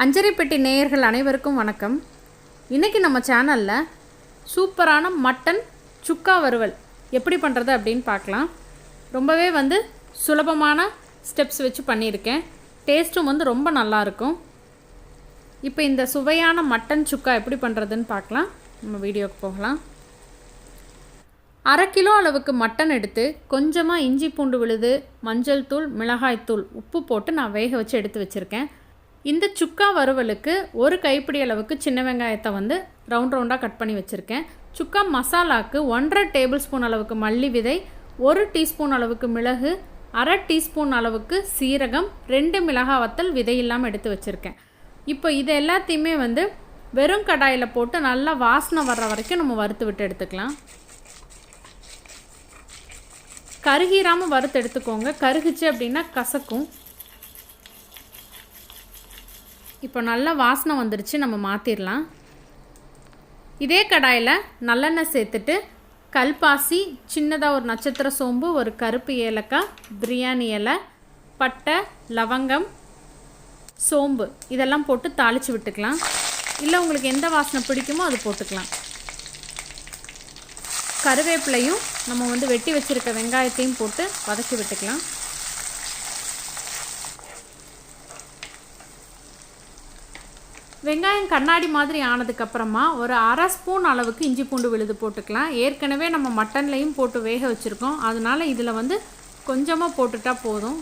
அஞ்சரைப்பெட்டி நேயர்கள் அனைவருக்கும் வணக்கம். இன்றைக்கி நம்ம சேனலில் சூப்பரான மட்டன் சுக்கா வறுவல் எப்படி பண்ணுறது அப்படின்னு பார்க்கலாம். ரொம்பவே சுலபமான ஸ்டெப்ஸ் வச்சு பண்ணியிருக்கேன். டேஸ்ட்டும் ரொம்ப நல்லாயிருக்கும். இப்போ இந்த சுவையான மட்டன் சுக்கா எப்படி பண்ணுறதுன்னு பார்க்கலாம். நம்ம வீடியோக்கு போகலாம். 1/2 கிலோ அளவுக்கு மட்டன் எடுத்து கொஞ்சமாக இஞ்சி பூண்டு விழுது, மஞ்சள் தூள், மிளகாய் தூள், உப்பு போட்டு நான் வேக வச்சு எடுத்து வச்சுருக்கேன். இந்த சுக்கா வறுவலுக்கு ஒரு கைப்பிடி அளவுக்கு சின்ன வெங்காயத்தை ரவுண்டாக கட் பண்ணி வச்சுருக்கேன். சுக்கா மசாலாவுக்கு 1.5 டேபிள் ஸ்பூன் அளவுக்கு மல்லி விதை, 1 டீஸ்பூன் அளவுக்கு மிளகு, 1/2 டீஸ்பூன் அளவுக்கு சீரகம், 2 மிளகாய் வத்தல் விதை இல்லாமல் எடுத்து வச்சுருக்கேன். இப்போ இது எல்லாத்தையுமே வெறும் கடாயில் போட்டு நல்லா வாசனை வர்ற வரைக்கும் நம்ம வறுத்து விட்டு எடுத்துக்கலாம். கருகிராமல் வறுத்து எடுத்துக்கோங்க. கருகுச்சு அப்படின்னா கசக்கும். இப்போ நல்லா வாசனை வந்துருச்சு, நம்ம மாற்றிடலாம். இதே கடாயில் நல்லெண்ணெய் சேர்த்துட்டு கல்பாசி, சின்னதாக ஒரு நட்சத்திர சோம்பு, ஒரு கருப்பு ஏலக்காய், பிரியாணி இலை, பட்டை, லவங்கம், சோம்பு இதெல்லாம் போட்டு தாளித்து விட்டுக்கலாம். இல்லை உங்களுக்கு எந்த வாசனை பிடிக்குமோ அது போட்டுக்கலாம். கருவேப்பிலையும் நம்ம வெட்டி வச்சுருக்க வெங்காயத்தையும் போட்டு வதக்கி விட்டுக்கலாம். வெங்காயம் கண்ணாடி மாதிரி ஆனதுக்கப்புறமா ஒரு 1/2 ஸ்பூன் அளவுக்கு இஞ்சி பூண்டு விழுது போட்டுக்கலாம். ஏற்கனவே நம்ம மட்டன்லையும் போட்டு வேக வச்சுருக்கோம். அதனால் இதில் கொஞ்சமாக போட்டுட்டா போதும்,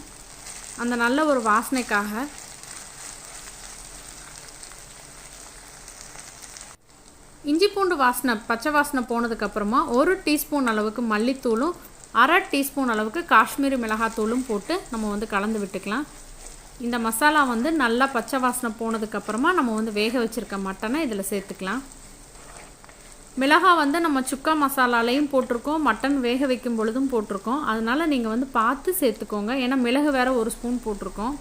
அந்த நல்ல ஒரு வாசனைக்காக. இஞ்சி பூண்டு வாசனை பச்சை வாசனை போனதுக்கப்புறமா 1 டீஸ்பூன் அளவுக்கு மல்லித்தூளும் 1/2 டீஸ்பூன் அளவுக்கு காஷ்மீரி மிளகாத்தூளும் போட்டு நம்ம கலந்து விட்டுக்கலாம். இந்த மசாலா நல்லா பச்சை வாசனை போனதுக்கப்புறமா நம்ம வேக வச்சுருக்க மட்டனை இதில் சேர்த்துக்கலாம். மிளகாய் நம்ம சுக்கா மசாலாலையும் போட்டிருக்கோம், மட்டன் வேக வைக்கும் பொழுதும் போட்டிருக்கோம். அதனால் நீங்கள் பார்த்து சேர்த்துக்கோங்க. ஏன்னா மிளகு வேறு 1 ஸ்பூன் போட்டிருக்கோம்.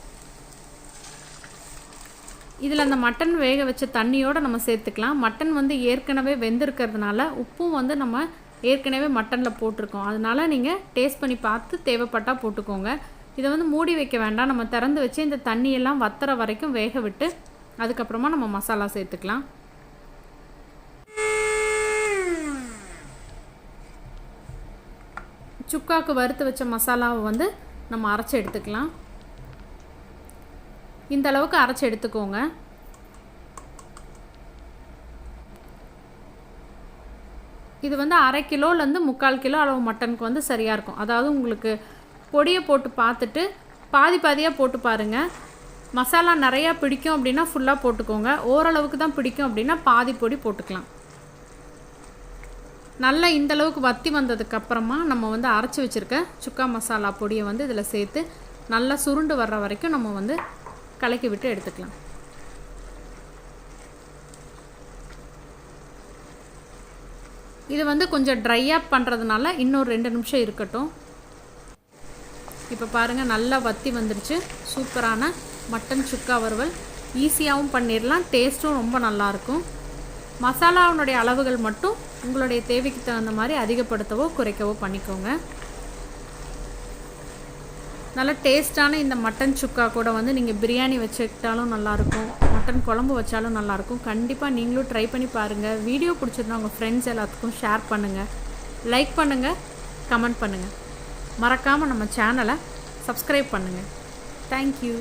இதில் அந்த மட்டன் வேக வச்ச தண்ணியோடு நம்ம சேர்த்துக்கலாம். மட்டன் ஏற்கனவே வெந்திருக்கிறதுனால உப்பும் நம்ம ஏற்கனவே மட்டனில் போட்டிருக்கோம். அதனால் நீங்கள் டேஸ்ட் பண்ணி பார்த்து தேவைப்பட்டால் போட்டுக்கோங்க. இதை மூடி வைக்க வேண்டாம். நம்ம திறந்து வச்சு இந்த தண்ணியெல்லாம் வத்துற வரைக்கும் வேக விட்டு அதுக்கப்புறமா நம்ம மசாலா சேர்த்துக்கலாம். சுக்காவுக்கு வறுத்து வச்ச மசாலாவை நம்ம அரைச்சி எடுத்துக்கலாம். இந்த அளவுக்கு அரைச்சி எடுத்துக்கோங்க. இது 1/2 கிலோலேருந்து 3/4 கிலோ அளவு மட்டனுக்கு சரியாக இருக்கும். அதாவது உங்களுக்கு பொடியை போட்டு பார்த்துட்டு பாதி பாதியாக போட்டு பாருங்கள். மசாலா நிறையா பிடிக்கும் அப்படின்னா ஃபுல்லாக போட்டுக்கோங்க. ஓரளவுக்கு தான் பிடிக்கும் அப்படின்னா பாதி பொடி போட்டுக்கலாம். நல்லா இந்தளவுக்கு வத்தி வந்ததுக்கப்புறமா நம்ம அரைச்சி வச்சுருக்க சுக்கா மசாலா பொடியை இதில் சேர்த்து நல்லா சுருண்டு வர்ற வரைக்கும் நம்ம கலக்கி விட்டு எடுத்துக்கலாம். இது கொஞ்சம் ட்ரையாக பண்ணுறதுனால இன்னொரு 2 நிமிஷம் இருக்கட்டும். இப்போ பாருங்கள், நல்லா வத்தி வந்துடுச்சு. சூப்பரான மட்டன் சுக்கா வறுவல் ஈஸியாகவும் பண்ணிடலாம். டேஸ்ட்டும் ரொம்ப நல்லாயிருக்கும். மசாலாவுடைய அளவுகள் மட்டும் உங்களுடைய தேவைக்கு தகுந்த மாதிரி அதிகப்படுத்தவோ குறைக்கவோ பண்ணிக்கோங்க. நல்லா டேஸ்ட்டான இந்த மட்டன் சுக்கா கூட நீங்கள் பிரியாணி வச்சுக்கிட்டாலும் நல்லாயிருக்கும், மட்டன் குழம்பு வச்சாலும் நல்லாயிருக்கும். கண்டிப்பாக நீங்களும் ட்ரை பண்ணி பாருங்கள். வீடியோ பிடிச்சிருந்தா உங்கள் ஃப்ரெண்ட்ஸ் எல்லாத்துக்கும் ஷேர் பண்ணுங்கள், லைக் பண்ணுங்கள், கமெண்ட் பண்ணுங்கள். மறக்காமல் நம்ம சேனலை சப்ஸ்கிரைப் பண்ணுங்கள். தேங்க்யூ.